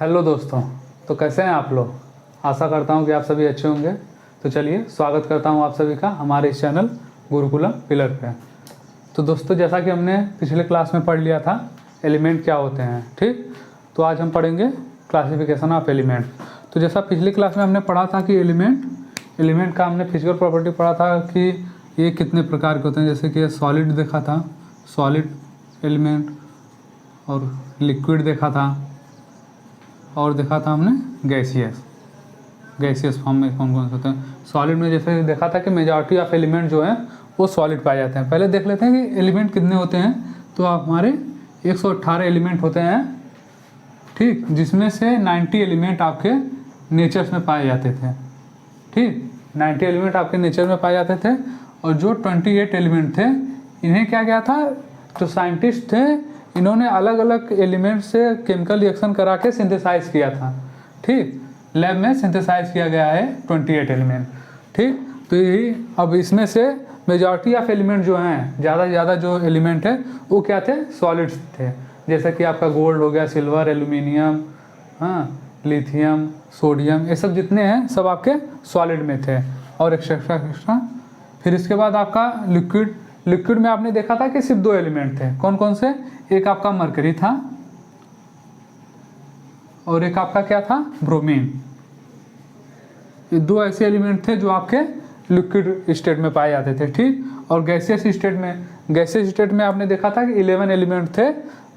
Hello दोस्तों, तो कैसे हैं आप लोग। आशा करता हूं कि आप सभी अच्छे होंगे। तो चलिए स्वागत करता हूं आप सभी का हमारे इस चैनल गुरुकुलम पिलर पे। तो दोस्तों, जैसा कि हमने पिछले क्लास में पढ़ लिया था एलिमेंट क्या होते हैं, ठीक। तो आज हम पढ़ेंगे क्लासिफिकेशन ऑफ एलिमेंट। तो जैसा पिछली क्लास में हमने पढ़ा था कि एलिमेंट का हमने फिजिकल प्रॉपर्टी पढ़ा था कि ये कितने प्रकार के होते हैं। जैसे कि सॉलिड देखा था, सॉलिड एलिमेंट, और लिक्विड देखा था, और देखा था हमने गैसियस फॉर्म में कौन कौन से होते हैं। सॉलिड में जैसे देखा था कि मेजॉरिटी ऑफ एलिमेंट जो हैं वो सॉलिड पाए जाते हैं। पहले देख लेते हैं कि एलिमेंट कितने होते हैं। तो हमारे 118 एलिमेंट होते हैं, ठीक, जिसमें से 90 एलिमेंट आपके नेचर्स में पाए जाते थे, ठीक। 90 एलिमेंट आपके नेचर में पाए जाते थे, और जो 28 एलिमेंट थे इन्हें क्या किया था, जो साइंटिस्ट थे इन्होंने अलग अलग एलिमेंट से केमिकल रिएक्शन करा के सिंथेसाइज किया था, ठीक। लैब में सिंथेसाइज किया गया है 28 एलिमेंट, ठीक। तो यही अब इसमें से मेजॉरिटी ऑफ एलिमेंट जो हैं, ज़्यादा से ज़्यादा जो एलिमेंट है वो क्या थे, सॉलिड्स थे। जैसे कि आपका गोल्ड हो गया, सिल्वर, एल्यूमिनियम, हाँ, लिथियम, सोडियम, ये सब जितने हैं सब आपके सॉलिड में थे, और एक्स्ट्रा। फिर इसके बाद आपका लिक्विड में आपने देखा था कि सिर्फ 2 एलिमेंट थे। कौन कौन से, एक आपका मरकरी था और एक आपका क्या था, ब्रोमीन। ये 2 ऐसे एलिमेंट थे जो आपके लिक्विड स्टेट में पाए जाते थे, ठीक। और गैसियस स्टेट में आपने देखा था कि 11 एलिमेंट थे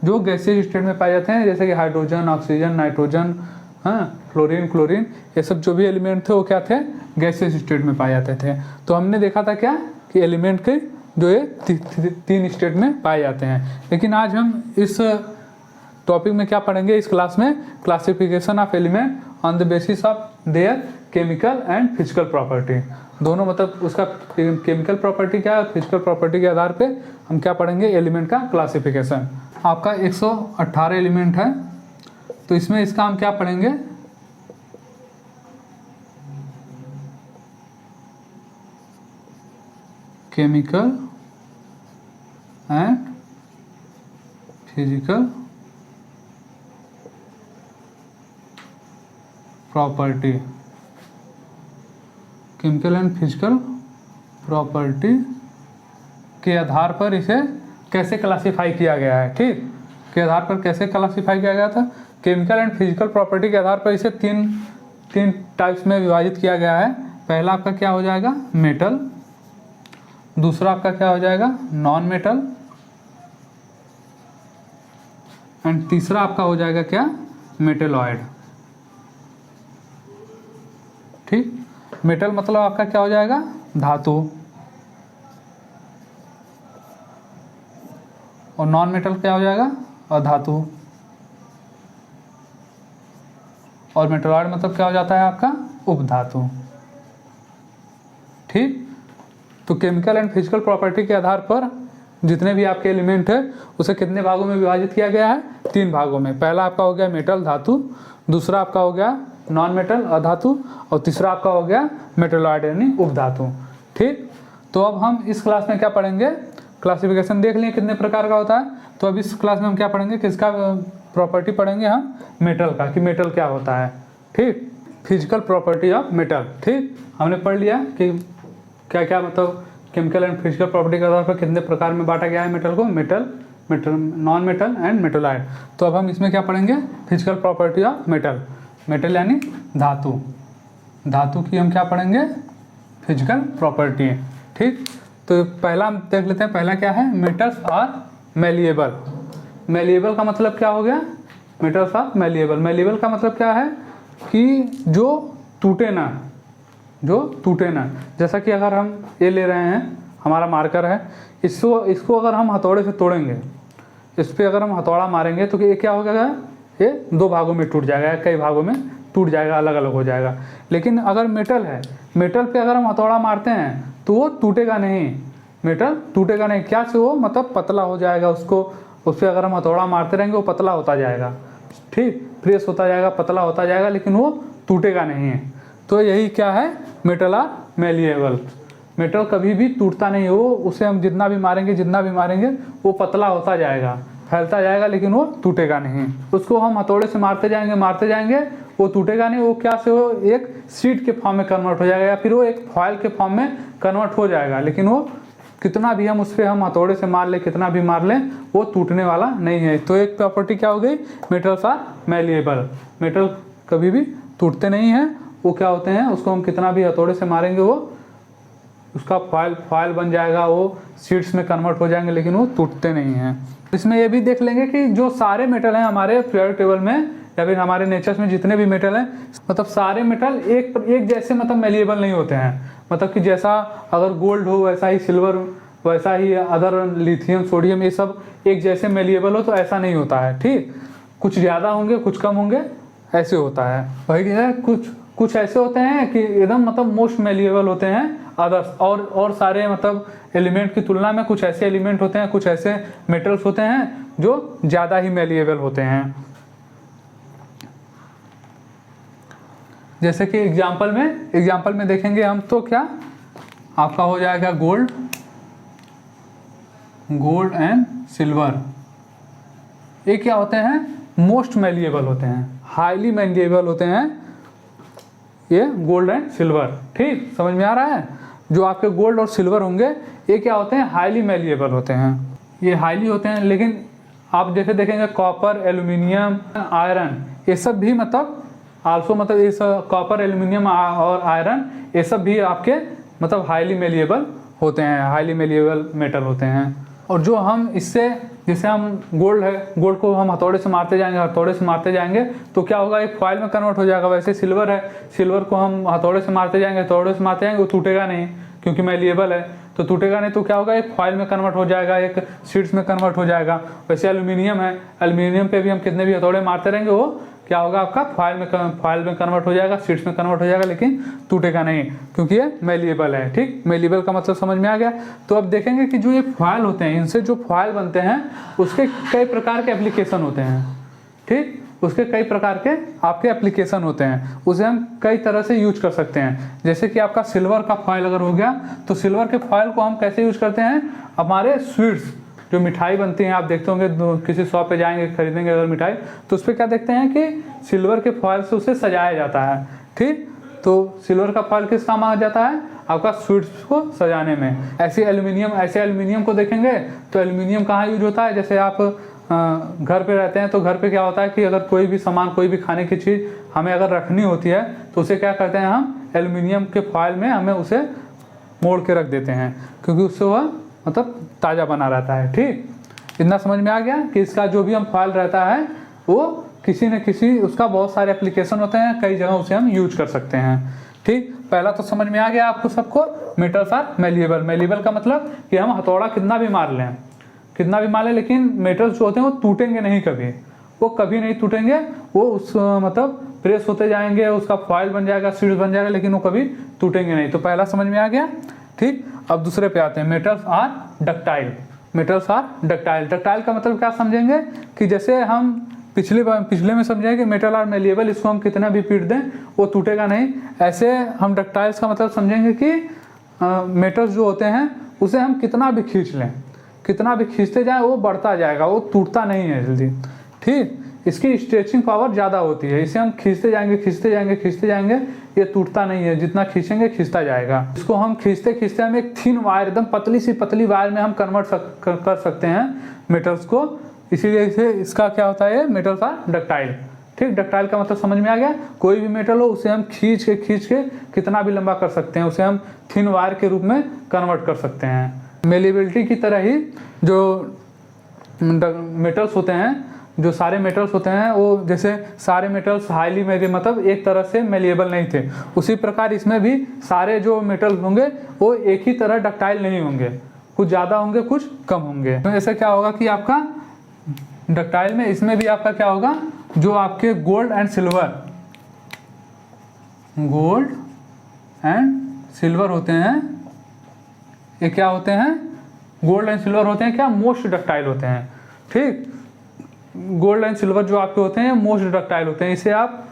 जो गैसियस स्टेट में पाए जाते हैं। जैसे कि हाइड्रोजन, ऑक्सीजन, नाइट्रोजन, हाँ, फ्लोरीन, क्लोरीन, ये सब जो भी एलिमेंट थे वो क्या थे, गैसियस स्टेट में पाए जाते थे। तो हमने देखा था क्या कि एलिमेंट के जो ये 3 स्टेट में पाए जाते हैं। लेकिन आज हम इस टॉपिक में क्या पढ़ेंगे इस क्लास में, classification of element on the basis of their chemical and physical property. दोनों, मतलब उसका केमिकल प्रॉपर्टी क्या है, फिजिकल प्रॉपर्टी के आधार पे हम क्या पढ़ेंगे, एलिमेंट का क्लासिफिकेशन। आपका 118 एलिमेंट है, तो इसमें इसका हम क्या पढ़ेंगे, chemical and physical property. Chemical and physical property के आधार पर इसे कैसे क्लासिफाई किया गया है, ठीक। के आधार पर कैसे क्लासिफाई किया गया था, केमिकल एंड फिजिकल प्रॉपर्टी के आधार पर इसे तीन टाइप्स में विभाजित किया गया है। पहला आपका क्या हो जाएगा, मेटल। दूसरा आपका क्या हो जाएगा, नॉन मेटल। एंड तीसरा आपका हो जाएगा क्या, मेटेलॉइड, ठीक। मेटल मतलब आपका क्या हो जाएगा, धातु। और नॉन मेटल क्या हो जाएगा, अधातु। और मेटेलॉइड मतलब क्या हो जाता है आपका, उपधातु, ठीक। तो केमिकल एंड फिजिकल प्रॉपर्टी के आधार पर जितने भी आपके एलिमेंट है उसे कितने भागों में विभाजित किया गया है, 3 भागों में। पहला आपका हो गया मेटल, धातु। दूसरा आपका हो गया नॉन मेटल, अधातु। और तीसरा आपका हो गया मेटेलॉइड यानी उपधातु, ठीक। तो अब हम इस क्लास में क्या पढ़ेंगे, क्लासिफिकेशन देख लिए कितने प्रकार का होता है। तो अब इस क्लास में हम क्या पढ़ेंगे, किसका प्रॉपर्टी पढ़ेंगे हम, मेटल का, कि मेटल क्या होता है, ठीक। फिजिकल प्रॉपर्टी ऑफ मेटल, ठीक। हमने पढ़ लिया कि क्या क्या मतलब केमिकल एंड फिजिकल प्रॉपर्टी के आधार पर कितने प्रकार में बांटा गया है मेटल को, metal, non metal and metalloid. तो अब हम इसमें क्या पढ़ेंगे, फिजिकल प्रॉपर्टी ऑफ मेटल यानी धातु की हम क्या पढ़ेंगे, फिजिकल प्रॉपर्टी, ठीक। तो पहला हम देख लेते हैं, पहला क्या है, मेटल्स आर मैलिएबल। मैलिएबल का मतलब क्या हो गया, मेटल्स आर मैलिएबल। मैलिएबल का मतलब क्या है कि जो टूटे ना। जैसा कि अगर हम ये ले रहे हैं, हमारा मार्कर है, इसको अगर हम हथौड़े से तोड़ेंगे, इस पर अगर हम हथौड़ा मारेंगे तो ये क्या हो जाएगा, ये 2 भागों में टूट जाएगा, कई भागों में टूट जाएगा, अलग अलग हो जाएगा। लेकिन अगर मेटल है, मेटल पे अगर हम हथौड़ा मारते हैं तो वो टूटेगा नहीं, मेटल टूटेगा नहीं। क्या से वो मतलब पतला हो जाएगा, उस पर अगर हम हथौड़ा मारते रहेंगे वो पतला होता जाएगा, ठीक, प्रेस होता जाएगा, पतला होता जाएगा, लेकिन वो टूटेगा नहीं है। तो यही क्या है, मेटल आर मैलिएबल। मेटल कभी भी टूटता नहीं हो, उसे हम जितना भी मारेंगे वो पतला होता जाएगा, फैलता जाएगा लेकिन वो टूटेगा नहीं। उसको हम हथौड़े से मारते जाएंगे, वो टूटेगा नहीं। वो क्या से वो एक शीट के फॉर्म में कन्वर्ट हो जाएगा या फिर वो एक फॉयल के फॉर्म में कन्वर्ट हो जाएगा, लेकिन वो कितना भी हम उस पर हम हथौड़े से मार लें, कितना भी मार लें, वो टूटने वाला नहीं है। तो एक प्रॉपर्टी क्या हो गई, मेटल्स आर मैलिएबल। मेटल कभी भी टूटते नहीं हैं, वो क्या होते हैं, उसको हम कितना भी हथौड़े से मारेंगे वो उसका फॉयल बन जाएगा, वो शीट्स में कन्वर्ट हो जाएंगे, लेकिन वो टूटते नहीं हैं। इसमें ये भी देख लेंगे कि जो सारे मेटल हैं हमारे पीरियोडिक टेबल में या फिर हमारे नेचर में जितने भी मेटल हैं, मतलब सारे मेटल एक जैसे मतलब मैलिएबल नहीं होते हैं। मतलब कि जैसा अगर गोल्ड हो वैसा ही सिल्वर, वैसा ही अदर लिथियम सोडियम, ये सब एक जैसे मैलिएबल हो, तो ऐसा नहीं होता है। ठीक, कुछ ज़्यादा होंगे कुछ कम होंगे, ऐसे होता है। वही है, कुछ ऐसे होते हैं कि एकदम मतलब मोस्ट मैलिएबल होते हैं अदर्स, और सारे मतलब एलिमेंट की तुलना में कुछ ऐसे एलिमेंट होते हैं, कुछ ऐसे मेटल्स होते हैं जो ज़्यादा ही मैलिएबल होते हैं। जैसे कि एग्जाम्पल में देखेंगे हम, तो क्या आपका हो जाएगा गोल्ड एंड सिल्वर। ये क्या होते हैं, मोस्ट मैलिएबल होते हैं, हाईली मैलिएबल होते हैं ये गोल्ड एंड सिल्वर। ठीक, समझ में आ रहा है। जो आपके गोल्ड और सिल्वर होंगे ये क्या होते हैं, हाईली मैलिएबल होते हैं, ये हाईली होते हैं। लेकिन आप जैसे देखेंगे कॉपर, एल्यूमिनियम, आयरन, ये सब भी मतलब आल्सो मतलब ये सब कॉपर, एल्यूमिनियम और आयरन, ये सब भी आपके मतलब हाईली मैलिएबल होते हैं, हाईली मैलिएबल मेटल होते हैं। और जो हम इससे, जैसे हम गोल्ड को हम हथौड़े से मारते जाएंगे तो क्या होगा, एक फॉयल में कन्वर्ट हो जाएगा। वैसे सिल्वर है, सिल्वर को हम हथौड़े से मारते जाएंगे वो टूटेगा नहीं क्योंकि मैलिएबल है, तो टूटेगा नहीं, तो क्या होगा, एक फॉयल में कन्वर्ट हो जाएगा, एक शीट्स में कन्वर्ट हो जाएगा। वैसे एल्यूमिनियम है, एल्यूमिनियम पे भी हम कितने भी हथौड़े मारते रहेंगे वो क्या होगा, आपका फॉयल में कन्वर्ट हो जाएगा, शीट्स में कन्वर्ट हो जाएगा, लेकिन टूटेगा नहीं क्योंकि ये मैलिएबल है। ठीक, मैलिएबल का मतलब समझ में आ गया। तो अब देखेंगे कि जो ये फॉयल होते हैं, इनसे जो फॉयल बनते हैं उसके कई प्रकार के एप्लीकेशन होते हैं। ठीक, उसके कई प्रकार के आपके एप्लीकेशन होते हैं, उसे हम कई तरह से यूज कर सकते हैं। जैसे कि आपका सिल्वर का फॉयल अगर हो गया, तो सिल्वर के फॉयल को हम कैसे यूज करते हैं, हमारे स्वीट्स जो मिठाई बनती हैं, आप देखते होंगे किसी शॉप पे जाएंगे खरीदेंगे अगर मिठाई, तो उस पर क्या देखते हैं कि सिल्वर के फॉयल से उसे सजाया जाता है। ठीक, तो सिल्वर का फॉयल किस काम आ जाता है, आपका स्वीट्स को सजाने में। ऐसे एल्यूमिनियम को देखेंगे तो एल्यूमिनियम कहाँ यूज होता है, जैसे आप घर पे रहते हैं तो घर पे क्या होता है कि अगर कोई भी सामान, कोई भी खाने की चीज़ हमें अगर रखनी होती है तो उसे क्या करते हैं, हम एल्यूमिनियम के फॉयल में हमें उसे मोड़ के रख देते हैं, क्योंकि उससे वह मतलब ताज़ा बना रहता है। ठीक, इतना समझ में आ गया कि इसका जो भी हम फॉयल रहता है वो किसी न किसी, उसका बहुत सारे एप्लीकेशन होते हैं, कई जगह उसे हम यूज कर सकते हैं। ठीक, पहला तो समझ में आ गया आपको सबको, मेटल्स आर मैलिएबल। मैलिएबल का मतलब कि हम हथौड़ा कितना भी मार लें, लेकिन मेटल्स जो होते हैं वो टूटेंगे नहीं, वो कभी नहीं टूटेंगे। वो उस मतलब प्रेस होते जाएंगे, उसका फॉयल बन जाएगा, शीट्स बन जाएगा, लेकिन वो कभी टूटेंगे नहीं। तो पहला समझ में आ गया। ठीक, अब दूसरे पे आते हैं, मेटल्स आर डक्टाइल। डक्टाइल का मतलब क्या समझेंगे कि जैसे हम पिछले में समझे कि मेटल आर मैलिएबल, इसको हम कितना भी पीट दें वो टूटेगा नहीं। ऐसे हम डक्टाइल्स का मतलब समझेंगे कि मेटल्स जो होते हैं उसे हम कितना भी खींच लें, कितना भी खींचते जाए वो बढ़ता जाएगा, वो टूटता नहीं है जल्दी। ठीक, इसकी स्ट्रेचिंग पावर ज़्यादा होती है, इसे हम खींचते जाएंगे, ये टूटता नहीं है, जितना खींचेंगे खींचता जाएगा। इसको हम खींचते हम एक थिन वायर, एकदम पतली वायर में हम कन्वर्ट कर सकते हैं मेटल्स को। इसीलिए इसे इसका क्या होता है, मेटल्स आर डक्टाइल। ठीक, डक्टाइल का मतलब समझ में आ गया। कोई भी मेटल हो उसे हम खींच के कितना भी लंबा कर सकते हैं, उसे हम थिन वायर के रूप में कन्वर्ट कर सकते हैं। मेलिएबिलिटी की तरह ही जो मेटल्स होते हैं, जो सारे मेटल्स होते हैं, वो जैसे सारे मेटल्स हाईली मतलब एक तरह से मेलिएबल नहीं थे, उसी प्रकार इसमें भी सारे जो मेटल्स होंगे वो एक ही तरह डक्टाइल नहीं होंगे, कुछ ज़्यादा होंगे कुछ कम होंगे। तो ऐसे क्या होगा कि आपका डक्टाइल में, इसमें भी आपका क्या होगा, जो आपके गोल्ड एंड सिल्वर होते हैं, ये क्या होते हैं, गोल्ड एंड सिल्वर होते हैं क्या, मोस्ट डक्टाइल होते हैं। ठीक, गोल्ड एंड सिल्वर जो आपके होते हैं मोस्ट डक्टाइल होते हैं। इसे आप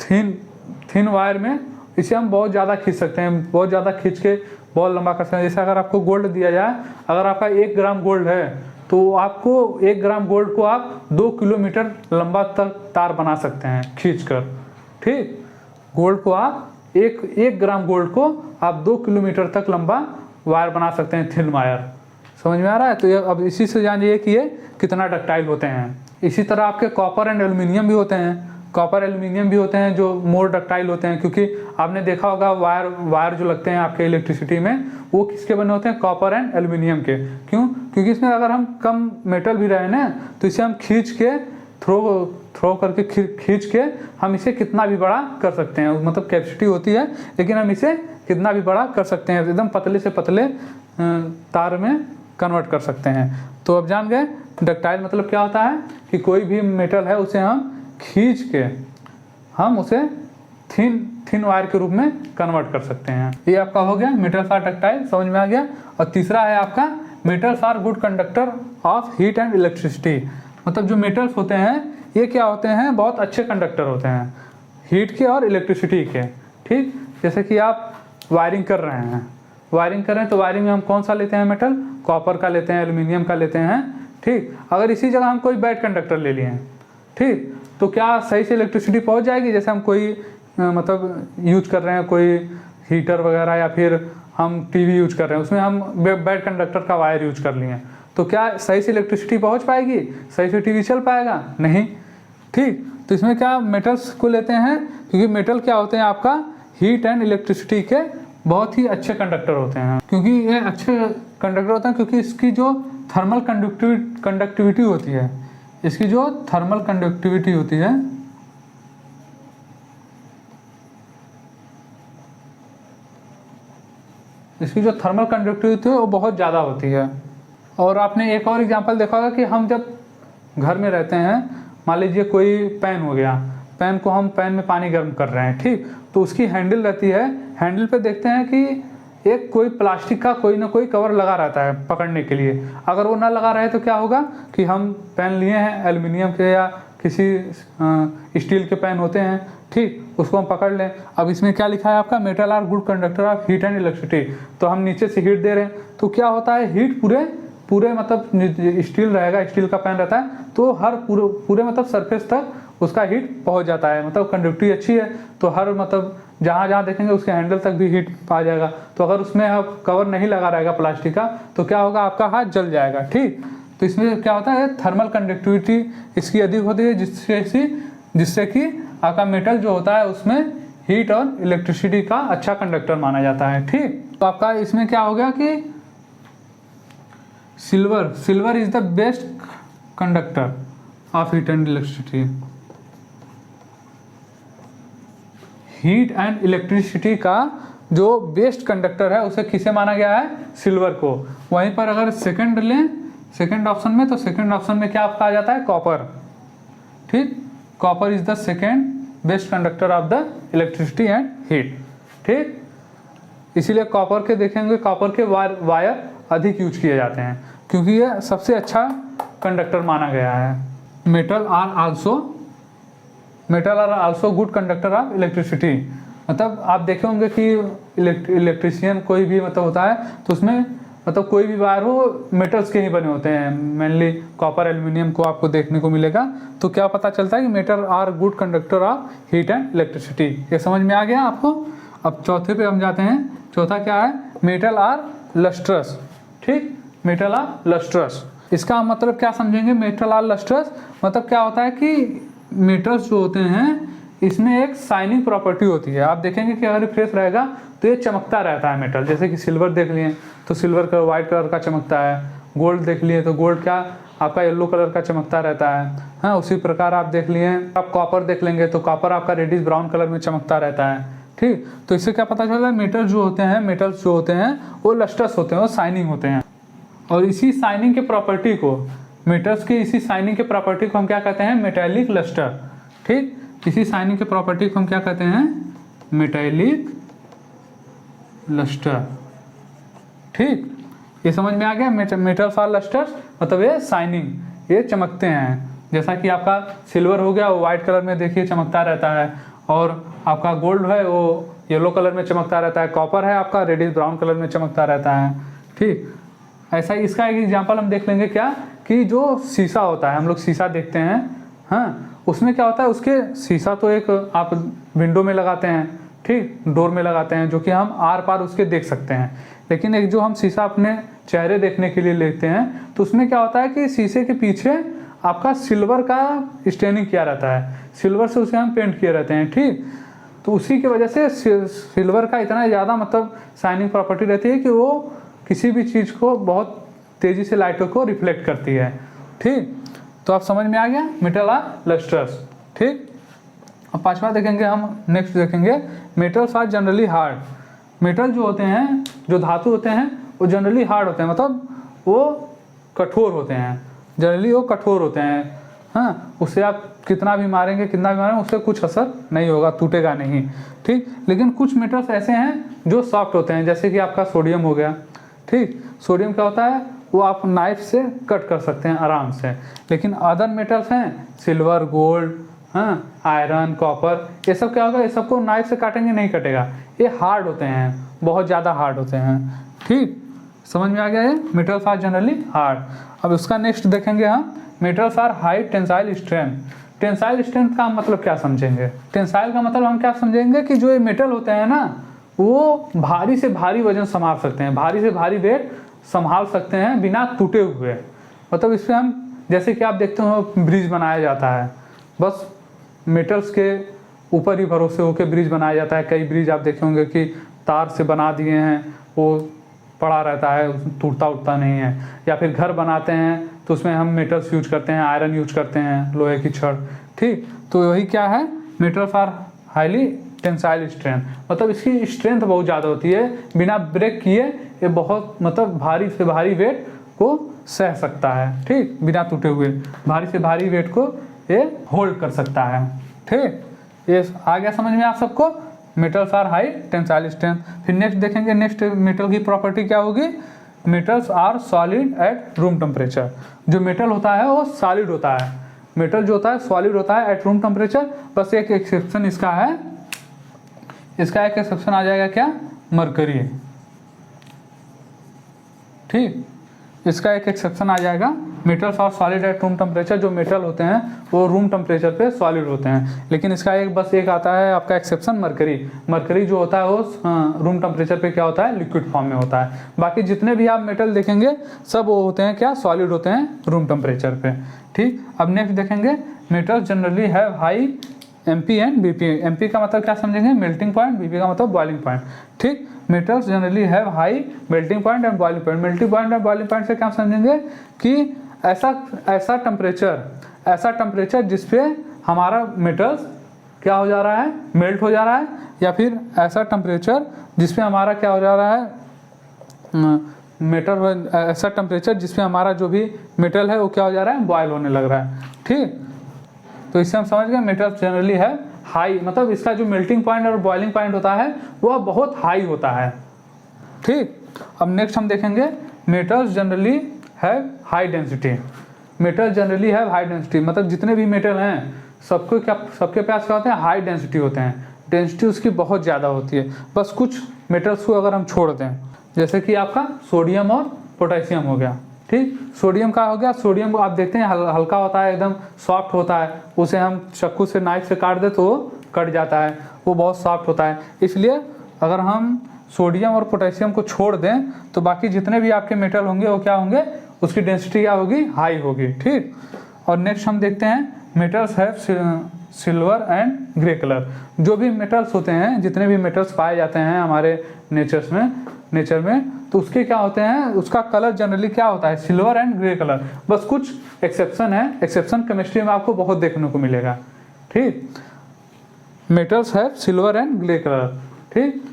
थिन वायर में इसे हम बहुत ज़्यादा खींच सकते हैं, बहुत ज़्यादा खींच के बहुत लंबा कर सकते हैं। जैसे अगर आपको गोल्ड दिया जाए, अगर आपका 1 ग्राम गोल्ड है तो तो आपको 1 ग्राम गोल्ड को आप 2 किलोमीटर लंबा तक तार बना सकते हैं खींचकर। ठीक, गोल्ड को आप एक ग्राम गोल्ड को आप 2 किलोमीटर तक लंबा वायर बना सकते हैं, थिन वायर। समझ में आ रहा है? तो ये अब इसी से जानिए कि ये कितना डक्टाइल होते हैं। इसी तरह आपके कॉपर एंड एल्यूमिनियम भी होते हैं। कॉपर एल्यूमिनियम भी होते हैं जो मोर डक्टाइल होते हैं, क्योंकि आपने देखा होगा वायर जो लगते हैं आपके इलेक्ट्रिसिटी में, वो किसके बने होते हैं? कॉपर एंड एल्यूमिनियम के। क्यों? क्योंकि इसमें अगर हम कम मेटल भी रहे ना, तो इसे हम खींच के थ्रो करके खींच के हम इसे कितना भी बड़ा कर सकते हैं। मतलब कैपेसिटी होती है, लेकिन हम इसे कितना भी बड़ा कर सकते हैं, एकदम पतले से पतले तार में कन्वर्ट कर सकते हैं। तो अब जान गए डक्टाइल मतलब क्या होता है, कि कोई भी मेटल है उसे हम खींच के हम उसे थिन वायर के रूप में कन्वर्ट कर सकते हैं। ये आपका हो गया मेटल्स आर डक्टाइल, समझ में आ गया। और तीसरा है आपका metals are good conductor of heat and electricity. मतलब जो मेटल्स होते हैं ये क्या होते हैं? बहुत अच्छे कंडक्टर होते हैं हीट के और इलेक्ट्रिसिटी के। ठीक, जैसे कि आप वायरिंग कर रहे हैं तो वायरिंग में हम कौन सा लेते हैं मेटल? कॉपर का लेते हैं, एल्यूमिनियम का लेते हैं। ठीक, अगर इसी जगह हम कोई बैड कंडक्टर ले लिए हैं, ठीक, तो क्या सही से इलेक्ट्रिसिटी पहुंच जाएगी? जैसे हम कोई मतलब यूज कर रहे हैं कोई हीटर वगैरह, या फिर हम टीवी यूज कर रहे हैं, उसमें हम बैड कंडक्टर का वायर यूज कर लिए, तो क्या सही से इलेक्ट्रिसिटी पहुंच पाएगी? सही से टीवी चल पाएगा? नहीं। ठीक, तो इसमें क्या मेटल्स को लेते हैं, क्योंकि मेटल क्या होते हैं आपका हीट एंड इलेक्ट्रिसिटी के बहुत ही अच्छे कंडक्टर होते हैं। क्योंकि ये अच्छे कंडक्टर होते हैं क्योंकि इसकी जो थर्मल कंडक्टिविटी होती है, इसकी जो थर्मल कंडक्टिविटी होती है, इसकी जो थर्मल कंडक्टिविटी है वो बहुत ज़्यादा होती है। और आपने एक और एग्जांपल देखा होगा कि हम जब घर में रहते हैं, मान लीजिए कोई पैन हो गया, पैन में पानी गर्म कर रहे हैं, ठीक, तो उसकी हैंडल रहती है, हैंडल पे देखते हैं कि एक कोई प्लास्टिक का कोई ना कोई कवर लगा रहता है पकड़ने के लिए। अगर वो ना लगा रहे तो क्या होगा कि हम पैन लिए हैं एल्युमिनियम के या किसी स्टील के पैन होते हैं, ठीक, उसको हम पकड़ लें। अब इसमें क्या लिखा है आपका? Metal are good conductor of heat and electricity. तो हम नीचे से हीट दे रहे हैं, तो क्या होता है, हीट पूरे मतलब स्टील रहेगा, स्टील का पैन रहता है, तो हर पूरे मतलब सरफेस तक उसका हीट पहुंच जाता है। मतलब कंडक्टिविटी अच्छी है तो हर मतलब जहाँ देखेंगे उसके हैंडल तक भी हीट आ जाएगा। तो अगर उसमें आप कवर नहीं लगा रहेगा प्लास्टिक का, तो क्या होगा, आपका हाथ जल जाएगा। ठीक, तो इसमें क्या होता है, थर्मल कंडक्टिविटी इसकी अधिक होती है, जिससे कि आपका मेटल जो होता है उसमें हीट और इलेक्ट्रिसिटी का अच्छा कंडक्टर माना जाता है। ठीक, तो आपका इसमें क्या हो गया कि silver is the best conductor of heat and electricity. Heat and electricity का जो बेस्ट कंडक्टर है उसे किसे माना गया है? सिल्वर को। वहीं पर अगर सेकंड लें, सेकंड ऑप्शन में, तो सेकंड ऑप्शन में क्या आपका आ जाता है? कॉपर। ठीक, copper is the second best conductor of the electricity and heat. ठीक, इसीलिए कॉपर के देखेंगे, कॉपर के वायर अधिक यूज किए जाते हैं क्योंकि ये सबसे अच्छा कंडक्टर माना गया है। Metal are also good conductor of electricity. मतलब आप देखे होंगे कि इलेक्ट्रिशियन कोई भी मतलब होता है तो उसमें मतलब कोई भी वायर हो मेटल्स के ही बने होते हैं, मेनली कॉपर एल्यूमिनियम को आपको देखने को मिलेगा। तो क्या पता चलता है कि metal are good conductor of heat and electricity. ये समझ में आ गया आपको? अब चौथे पे हम जाते हैं। चौथा क्या है? Metal are lustrous. ठीक, मेटल आर लस्ट्रस, इसका मतलब क्या समझेंगे? मेटल आर लस्ट्रस मतलब क्या होता है कि मेटल्स जो होते हैं इसमें एक शाइनिंग प्रॉपर्टी होती है। आप देखेंगे कि अगर फ्रेश रहेगा तो ये चमकता रहता है मेटल। जैसे कि सिल्वर देख लिए तो सिल्वर का वाइट कलर का चमकता है, गोल्ड देख लिए तो गोल्ड क्या आपका येलो कलर का चमकता रहता है। हाँ, उसी प्रकार आप देख लिए, आप कॉपर देख लेंगे तो कॉपर आपका रेडिश ब्राउन कलर में चमकता रहता है। ठीक, तो इससे क्या पता चलता है? मेटल्स जो होते हैं वो लस्ट्रस होते हैं, वो शाइनिंग होते हैं। और इसी शाइनिंग के प्रॉपर्टी को, मेटल्स की इसी शाइनिंग के प्रॉपर्टी को हम क्या कहते हैं? Metallic lustre. ठीक, इसी शाइनिंग के प्रॉपर्टी को हम क्या कहते हैं? Metallic lustre. ठीक, ये समझ में आ गया? मेटल्स आर लस्टर्स मतलब ये शाइनिंग, ये चमकते हैं। जैसा कि आपका सिल्वर हो गया वो वाइट कलर में देखिए चमकता रहता है, और आपका गोल्ड है वो येलो कलर में चमकता रहता है, कॉपर है आपका रेडिश ब्राउन कलर में चमकता रहता है। ठीक, ऐसा ही इसका एक एग्जांपल हम देख लेंगे क्या, कि जो शीशा होता है, हम लोग शीशा देखते हैं, हाँ, उसमें क्या होता है, उसके शीशा तो एक आप विंडो में लगाते हैं, ठीक, डोर में लगाते हैं, जो कि हम आर पार उसके देख सकते हैं। लेकिन एक जो हम शीशा अपने चेहरे देखने के लिए लेते हैं, तो उसमें क्या होता है कि शीशे के पीछे आपका सिल्वर का स्टेनिंग किया रहता है, सिल्वर से उसे हम पेंट किए रहते हैं, ठीक। तो उसी की वजह से सिल्वर का इतना ज़्यादा मतलब शाइनिंग प्रॉपर्टी रहती है कि वो किसी भी चीज़ को बहुत तेज़ी से लाइटों को रिफ्लेक्ट करती है, ठीक। तो आप समझ में आ गया, मेटल आर लस्ट्रस, ठीक। अब पांचवा देखेंगे हम, नेक्स्ट देखेंगे metals are generally hard. Metal जो होते हैं, जो धातु होते हैं, वो जनरली हार्ड होते हैं, मतलब वो कठोर होते हैं, जनरली वो कठोर होते हैं, हाँ, उससे आप कितना भी मारेंगे उससे कुछ असर नहीं होगा, टूटेगा नहीं, ठीक। लेकिन कुछ मेटल्स ऐसे हैं जो सॉफ्ट होते हैं, जैसे कि आपका सोडियम हो गया, ठीक। सोडियम क्या होता है, वो आप नाइफ से कट कर सकते हैं आराम से। लेकिन अदर मेटल्स हैं, सिल्वर, गोल्ड, हाँ, आयरन, कॉपर, ये सब क्या होगा, ये सबको नाइफ से काटेंगे नहीं कटेगा, ये हार्ड होते हैं, बहुत ज़्यादा हार्ड होते हैं, ठीक। समझ में आ गया ये, मेटल्स आर जनरली हार्ड। अब उसका नेक्स्ट देखेंगे हम, metals are high tensile strength. Tensile strength का मतलब क्या समझेंगे, टेंसाइल का मतलब हम क्या समझेंगे कि जो ये मेटल होते हैं ना, वो भारी से भारी वजन संभाल सकते हैं, भारी से भारी वेट संभाल सकते हैं बिना टूटे हुए। मतलब इस पर हम, जैसे कि आप देखते हो ब्रिज बनाया जाता है, बस मेटल्स के ऊपर ही भरोसे होकर ब्रिज बनाया जाता है। कई ब्रिज आप देखे होंगे कि तार से बना दिए हैं, वो पड़ा रहता है, टूटता उठता नहीं है। या फिर घर बनाते हैं तो उसमें हम मेटल्स यूज करते हैं, आयरन यूज करते हैं, लोहे की छड़, ठीक। तो वही क्या है, metals are highly tensile strength, मतलब इसकी स्ट्रेंथ बहुत ज़्यादा होती है, बिना ब्रेक किए ये बहुत मतलब भारी से भारी वेट को सह सकता है, ठीक, बिना टूटे हुए भारी से भारी वेट को ये होल्ड कर सकता है, ठीक। ये आ गया समझ में आप सबको, metals are high tensile strength. फिर नेक्स्ट देखेंगे, नेक्स्ट मेटल की प्रॉपर्टी क्या होगी, metals are solid at room temperature. जो मेटल होता है वो सॉलिड होता है, मेटल जो होता है सॉलिड होता है एट रूम टेम्परेचर। बस एक एक्सेप्शन इसका है, इसका एक एक्सेप्शन आ जाएगा क्या, मरकरी, ठीक, इसका एक एक्सेप्शन आ जाएगा। Metals are solid at room temperature, जो मेटल होते हैं वो रूम टेम्परेचर पे सॉलिड होते हैं। लेकिन इसका एक बस एक आता है आपका एक्सेप्शन, मरकरी। मरकरी जो होता है वो रूम टेम्परेचर पे क्या होता है, लिक्विड फॉर्म में होता है। बाकी जितने भी आप मेटल देखेंगे सब वो होते हैं क्या, सॉलिड होते हैं रूम टेम्परेचर पे, ठीक। अब नेक्स्ट देखेंगे, metals generally have high MP and BP। MP का मतलब क्या समझेंगे, मेल्टिंग पॉइंट, BP का मतलब बॉइलिंग पॉइंट, ठीक। Metals generally have high melting point and boiling point. Melting point और बॉइलिंग पॉइंट से क्या समझेंगे कि ऐसा टेम्परेचर जिसपे हमारा मेटल्स क्या हो जा रहा है, मेल्ट हो जा रहा है, या फिर ऐसा टेम्परेचर जिसपे हमारा क्या हो जा रहा है, मेटल, ऐसा टेम्परेचर जिसपे हमारा जो भी मेटल है वो क्या हो जा रहा है, बॉयल होने लग रहा है, ठीक। तो इससे हम समझ गए मेटल्स जनरली है हाई, मतलब इसका जो मेल्टिंग पॉइंट और बॉइलिंग पॉइंट होता है वह बहुत हाई होता है, ठीक। अब नेक्स्ट हम देखेंगे, metals generally have high density. Metal generally have high density, मतलब जितने भी मेटल हैं सबके पास क्या होते हैं, हाई डेंसिटी होते हैं, डेंसिटी उसकी बहुत ज़्यादा होती है। बस कुछ मेटल्स को अगर हम छोड़ दें, जैसे कि आपका सोडियम और पोटेशियम हो गया, ठीक। सोडियम का हो गया, सोडियम को आप देखते हैं हल्का होता है, एकदम सॉफ्ट होता है, उसे हम चाकू से नाइफ से काट दे तो वो कट जाता है, वो बहुत सॉफ्ट होता है। इसलिए अगर हम सोडियम और पोटेशियम को छोड़ दें तो बाकी जितने भी आपके मेटल होंगे वो क्या होंगे, उसकी डेंसिटी क्या होगी, हाई होगी, ठीक। और नेक्स्ट हम देखते हैं, metals have silver and grey colour. जो भी मेटल्स होते हैं, जितने भी मेटल्स पाए जाते हैं हमारे नेचर में, तो उसके क्या होते हैं, उसका कलर जनरली क्या होता है, सिल्वर एंड ग्रे कलर। बस कुछ एक्सेप्शन है, एक्सेप्शन केमिस्ट्री में आपको बहुत देखने को मिलेगा, ठीक। Metals have silver and grey colour, ठीक।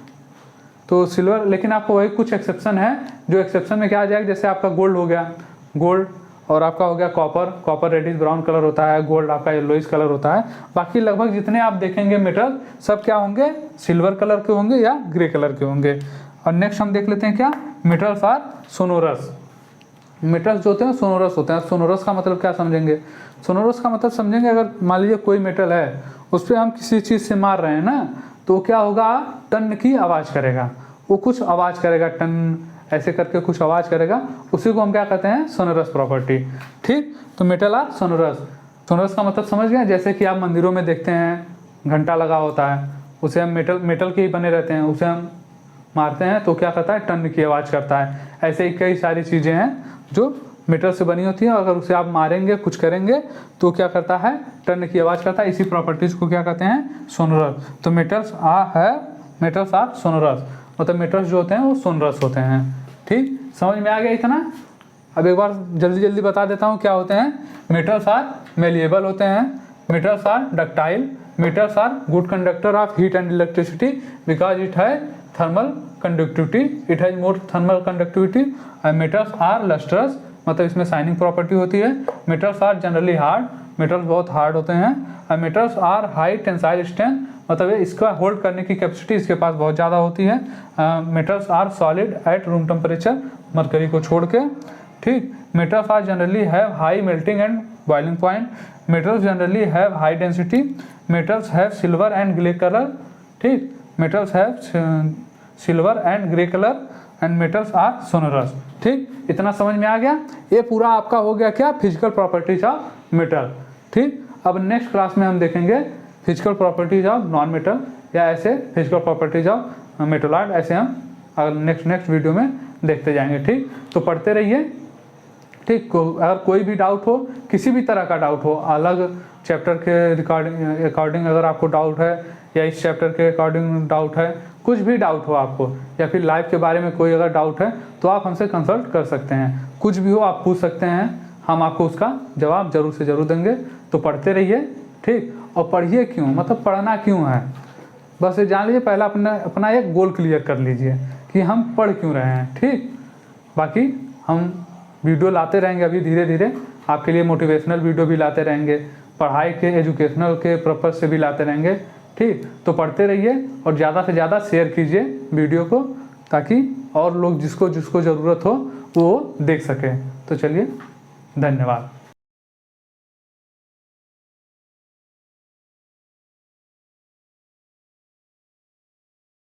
तो सिल्वर, लेकिन आपको वही कुछ एक्सेप्शन है, जो एक्सेप्शन में क्या आ जाएगा, जैसे आपका गोल्ड हो गया, गोल्ड, और आपका हो गया कॉपर रेडिश ब्राउन कलर होता है, गोल्ड आपका येलोइश कलर होता है। बाकी लगभग जितने आप देखेंगे मेटल सब क्या होंगे, सिल्वर कलर के होंगे या ग्रे कलर के होंगे। और नेक्स्ट हम देख लेते हैं क्या, मेटल्स आर सोनोरस। मेटल्स जो होते हैं सोनोरस होते हैं। सोनोरस का मतलब क्या समझेंगे, सोनोरस का मतलब समझेंगे, अगर मान लीजिए कोई मेटल है उस पर हम किसी चीज़ से मार रहे हैं ना, तो क्या होगा, टन की आवाज़ करेगा, वो कुछ आवाज़ करेगा, टन ऐसे करके कुछ आवाज़ करेगा, उसी को हम क्या कहते हैं, सोनोरस प्रॉपर्टी। ठीक, तो मेटल आर सोनोरस। सोनोरस का मतलब समझ गए, जैसे कि आप मंदिरों में देखते हैं घंटा लगा होता है, उसे हम मेटल के ही बने रहते हैं, उसे हम मारते हैं तो क्या करता है, टन की आवाज़ करता है। ऐसे ही कई सारी चीज़ें हैं जो मेटल से बनी होती है, अगर उसे आप मारेंगे कुछ करेंगे तो क्या करता है, टन की आवाज़ करता है। इसी प्रॉपर्टीज़ को क्या कहते हैं, सोनोरस। तो मेटल्स आर सोनोरस, मतलब मेटल्स जो होते हैं वो सोनोरस होते हैं। ठीक, समझ में आ गया इतना। अब एक बार जल्दी जल्दी बता देता हूँ क्या होते हैं। मेटल्स आर मेलिएबल होते हैं, metals are ductile, metals are good conductor of heat and electricity because it है thermal conductivity, it has more thermal conductivity. Metals are lustrous, मतलब इसमें शाइनिंग प्रॉपर्टी होती है। Metals are generally hard, metals बहुत hard होते हैं। Metals are high tensile strength, मतलब इसका होल्ड करने की कैपेसिटी इसके पास बहुत ज़्यादा होती है। Metals are solid at room temperature, mercury को छोड़ के। ठीक, metals are generally have high melting and boiling point, metals generally have high density, metals have silver and grey colour. ठीक, metals have silver and grey colour and metals are sonorous. ठीक, इतना समझ में आ गया। ये पूरा आपका हो गया क्या, फिजिकल प्रॉपर्टीज ऑफ मेटल। ठीक, अब नेक्स्ट क्लास में हम देखेंगे physical properties of non metal, या ऐसे फिजिकल प्रॉपर्टीज ऑफ मेटलॉइड, ऐसे हम अगर नेक्स्ट वीडियो में देखते जाएंगे। ठीक, तो पढ़ते रहिए। ठीक, अगर कोई भी डाउट हो, किसी भी तरह का डाउट हो, अलग चैप्टर के अकॉर्डिंग अगर आपको डाउट है, या इस चैप्टर के अकॉर्डिंग डाउट है, कुछ भी डाउट हो आपको, या फिर लाइफ के बारे में कोई अगर डाउट है तो आप हमसे कंसल्ट कर सकते हैं। कुछ भी हो आप पूछ सकते हैं, हम आपको उसका जवाब जरूर से ज़रूर देंगे। तो पढ़ते रहिए। ठीक, और पढ़िए क्यों, मतलब पढ़ना क्यों है, बस ये जान लीजिए। पहला अपना एक गोल क्लियर कर लीजिए कि हम पढ़ क्यों रहे हैं। ठीक, बाकी हम वीडियो लाते रहेंगे, अभी धीरे धीरे आपके लिए मोटिवेशनल वीडियो भी लाते रहेंगे, पढ़ाई के एजुकेशनल के पर्पज़ से भी लाते रहेंगे। ठीक, तो पढ़ते रहिए और ज़्यादा से ज़्यादा शेयर कीजिए वीडियो को, ताकि और लोग जिसको ज़रूरत हो वो देख सकें। तो चलिए, धन्यवाद।